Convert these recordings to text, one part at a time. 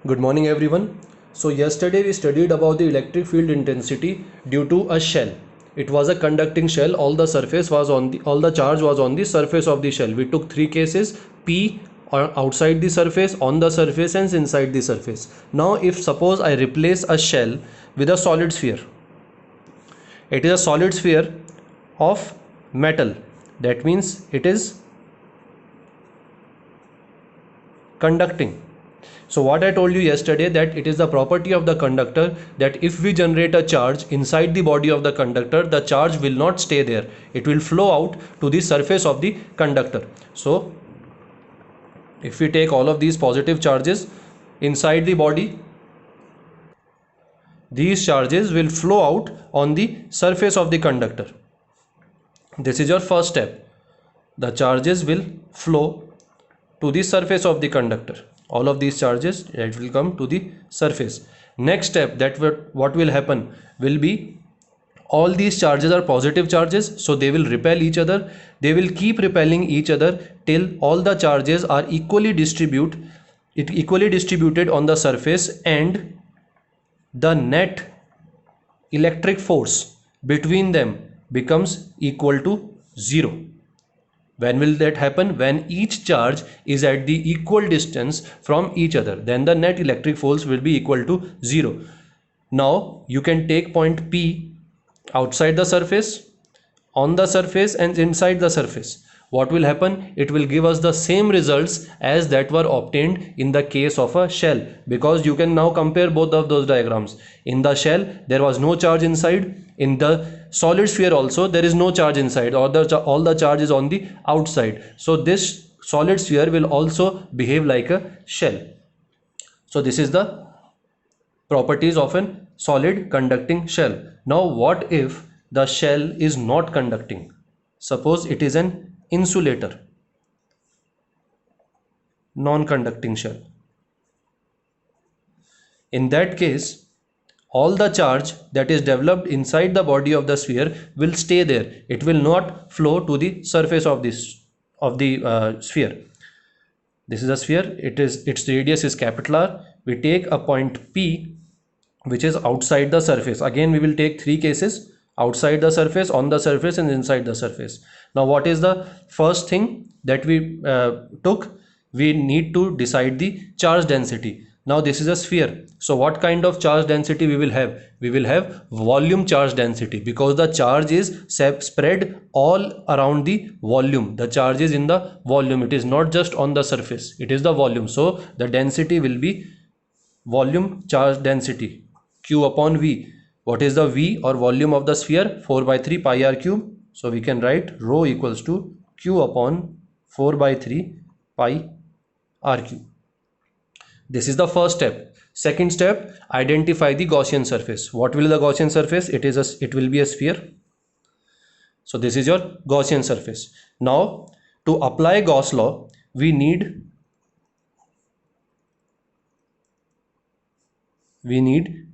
Good morning everyone. So yesterday we studied about the electric field intensity due to a shell. It was a conducting shell. All the charge was on the surface of the shell. We took three cases: P outside the surface, on the surface, and inside the surface. Now if suppose I replace a shell with a solid sphere. It is a solid sphere of metal. That means it is conducting. So what I told you yesterday, that it is the property of the conductor that if we generate a charge inside the body of the conductor, the charge will not stay there. It will flow out to the surface of the conductor. So if we take all of these positive charges inside the body, these charges will flow out on the surface of the conductor. This is your first step. The charges will flow to the surface of the conductor. All of these charges, it will come to the surface. Next step, what will happen will be, all these charges are positive charges, so they will repel each other. They will keep repelling each other till all the charges are equally distributed on the surface, and the net electric force between them becomes equal to 0. When will that happen? When each charge is at the equal distance from each other, then the net electric force will be equal to 0. Now you can take point P outside the surface, on the surface, and inside the surface. What will happen? It will give us the same results as that were obtained in the case of a shell, because you can now compare both of those diagrams. In the shell there was no charge inside. In the solid sphere also there is no charge inside, or all the charge is on the outside. So this solid sphere will also behave like a shell. So this is the properties of an solid conducting shell. Now what if the shell is not conducting? Suppose it is an insulator, non-conducting shell. In that case, all the charge that is developed inside the body of the sphere will stay there. It will not flow to the surface of the sphere. This is a sphere. Its radius is capital R. We take a point P which is outside the surface. Again we will take three cases: outside the surface, on the surface, and inside the surface. Now what is the first thing that we took? We need to decide the charge density. Now this is a sphere, so what kind of charge density we will have? We will have volume charge density, because the charge is spread all around the volume. The charge is in the volume. It is not just on the surface, it is the volume. So the density will be volume charge density, Q upon V. What is the V, or volume of the sphere? 4 by 3 pi r cube. So we can write rho equals to Q upon 4 by 3 pi r cube. This is the first step. Second step, identify the Gaussian surface. What will the Gaussian surface? It will be a sphere. So this is your Gaussian surface. Now to apply Gauss law, we need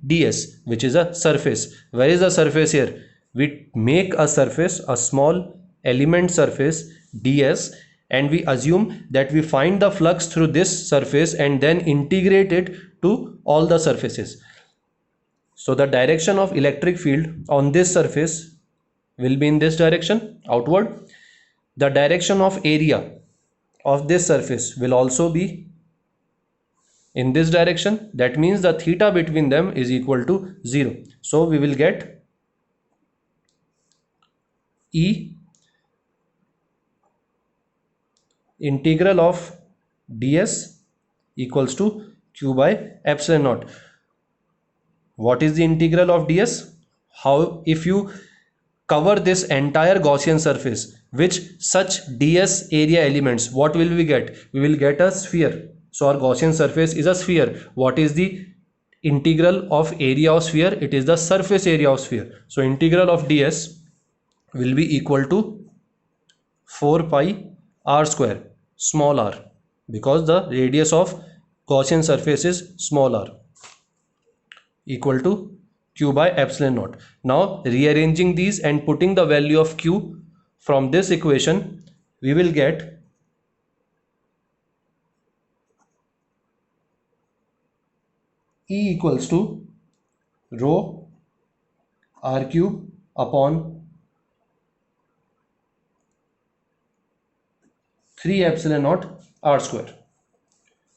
ds, which is a surface. Where is the surface here? We make a surface, a small element surface, ds, and we assume that we find the flux through this surface and then integrate it to all the surfaces. So the direction of electric field on this surface will be in this direction, outward. The direction of area of this surface will also be in this direction. That means the theta between them is equal to 0. So we will get E integral of ds equals to q by epsilon naught. What is the integral of ds? How, if you cover this entire Gaussian surface with such ds area elements, what will we get? We will get a sphere. So our Gaussian surface is a sphere. What is the integral of area of sphere? It is the surface area of sphere. So integral of ds will be equal to 4 pi r square, small r, because the radius of Gaussian surface is small r, equal to q by epsilon naught. Now rearranging these and putting the value of q from this equation, we will get E equals to rho r cube upon 3 epsilon naught r square.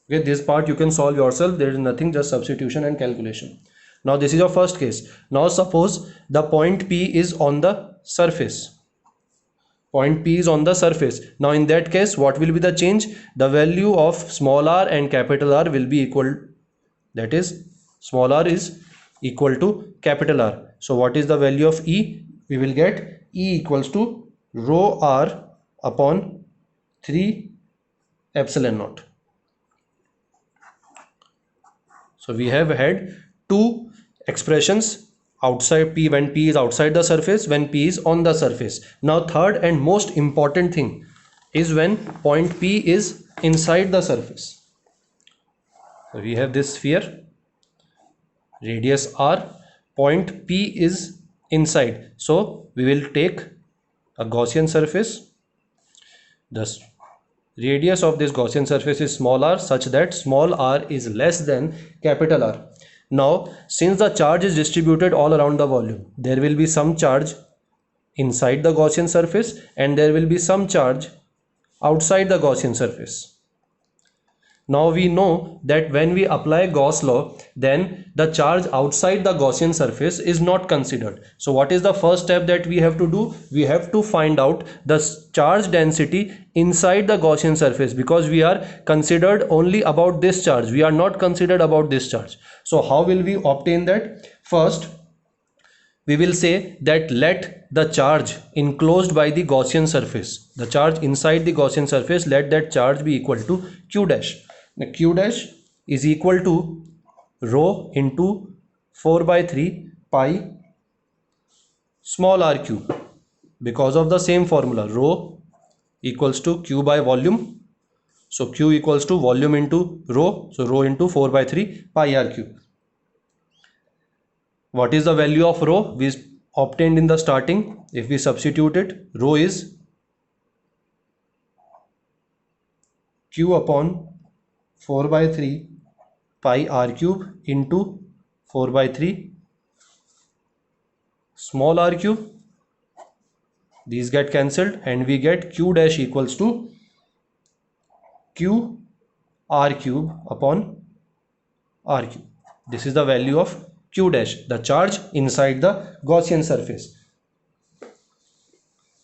Okay, this part you can solve yourself. There is nothing, just substitution and calculation. Now this is your first case. Now suppose the point P is on the surface. Point P is on the surface. Now in that case, what will be the change? The value of small r and capital R will be equal. That is, small r is equal to capital R. So what is the value of E? We will get E equals to rho r upon 3 epsilon naught. So we have had two expressions outside P, when P is outside the surface, when P is on the surface. Now third and most important thing is when point P is inside the surface. So we have this sphere, radius r, point P is inside. So we will take a Gaussian surface. Thus radius of this Gaussian surface is small r, such that small r is less than capital R. Now since the charge is distributed all around the volume, there will be some charge inside the Gaussian surface and there will be some charge outside the Gaussian surface. Now we know that when we apply Gauss law, then the charge outside the Gaussian surface is not considered. So what is the first step that we have to do? We have to find out the charge density inside the Gaussian surface, because we are considered only about this charge. We are not considered about this charge. So how will we obtain that? First, we will say that let the charge enclosed by the Gaussian surface, the charge inside the Gaussian surface, let that charge be equal to Q dash. Now Q dash is equal to rho into 4 by 3 pi small r cube, because of the same formula, rho equals to Q by volume. So Q equals to volume into rho, so rho into 4 by 3 pi r cube. What is the value of rho? We obtained in the starting. If we substitute it, rho is Q upon 4 by 3 pi r cube into 4 by 3 small r cube. These get cancelled and we get Q dash equals to Q r cube upon r cube. This is the value of Q dash, the charge inside the Gaussian surface.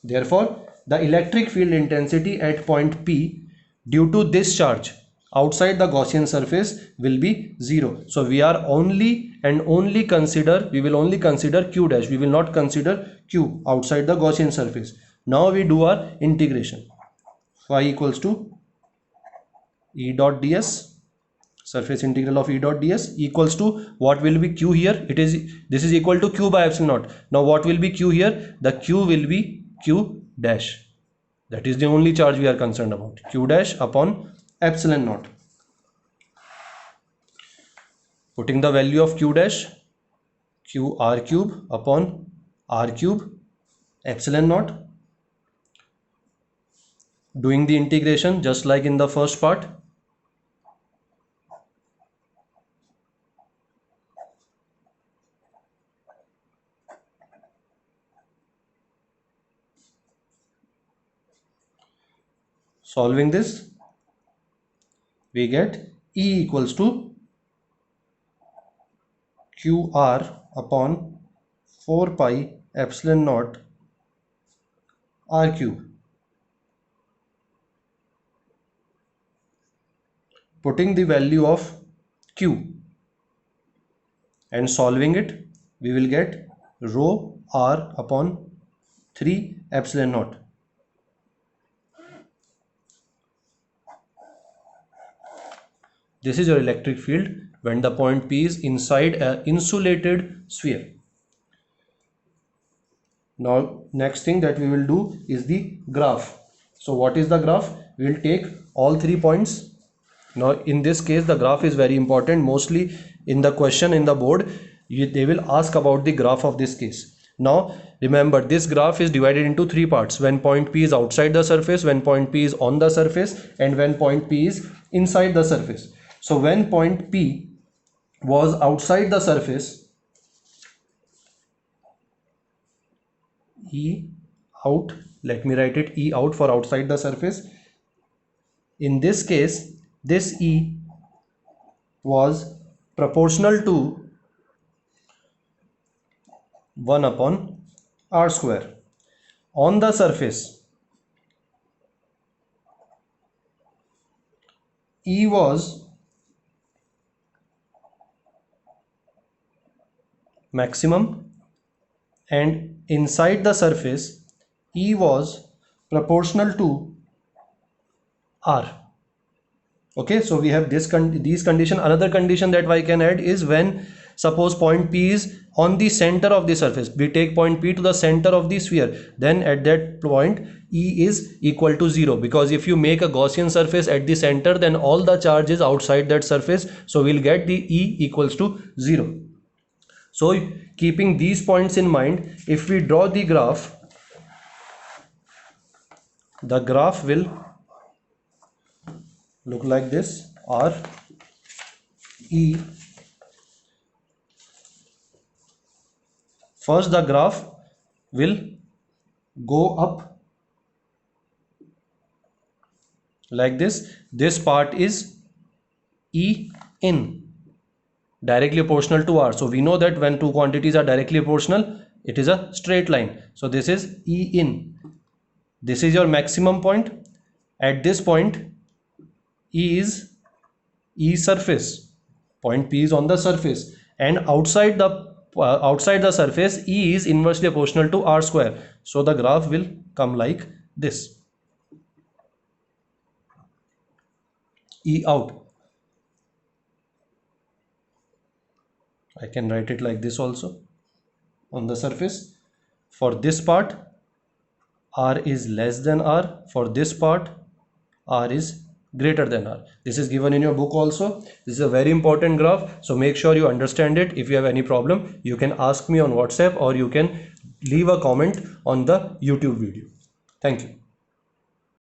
Therefore, the electric field intensity at point P due to this charge outside the Gaussian surface will be 0. So we are only consider Q dash. We will not consider Q outside the Gaussian surface. Now we do our integration. Phi equals to E dot ds, surface integral of E dot ds, equals to what will be Q here? This is equal to Q by epsilon naught. Now what will be Q here? The Q will be Q dash. That is the only charge we are concerned about. Q dash upon epsilon naught. Putting the value of Q dash, Q r cube upon r cube epsilon naught. Doing the integration just like in the first part. Solving this, we get E equals to QR upon 4 pi epsilon naught r cube. Putting the value of Q and solving it, we will get rho r upon 3 epsilon naught. This is your electric field when the point P is inside an insulated sphere. Now next thing that we will do is the graph. So what is the graph? We will take all 3 points. Now in this case the graph is very important. Mostly in the question in the board they will ask about the graph of this case. Now remember, this graph is divided into 3 parts: when point P is outside the surface, when point P is on the surface, and when point P is inside the surface. So when point P was outside the surface, E out, let me write it, E out for outside the surface. In this case, this E was proportional to 1 upon r square. On the surface, E was maximum, and inside the surface, E was proportional to r. Okay, so we have these condition. Another condition that I can add is when suppose point P is on the center of the surface, we take point P to the center of the sphere, then at that point E is equal to 0, because if you make a Gaussian surface at the center, then all the charge is outside that surface, so we'll get the E equals to 0. So keeping these points in mind, if we draw the graph will look like this. R E, first the graph will go up like this. This part is E in, directly proportional to R. So we know that when two quantities are directly proportional, it is a straight line. So this is E in. This is your maximum point. At this point, E is E surface. Point P is on the surface, and outside the surface, E is inversely proportional to R square. So the graph will come like this. E out. I can write it like this also. On the surface, for this part, R is less than R. For this part, R is greater than R. This is given in your book also. This is a very important graph, so make sure you understand it. If you have any problem, you can ask me on WhatsApp, or you can leave a comment on the YouTube video. Thank you.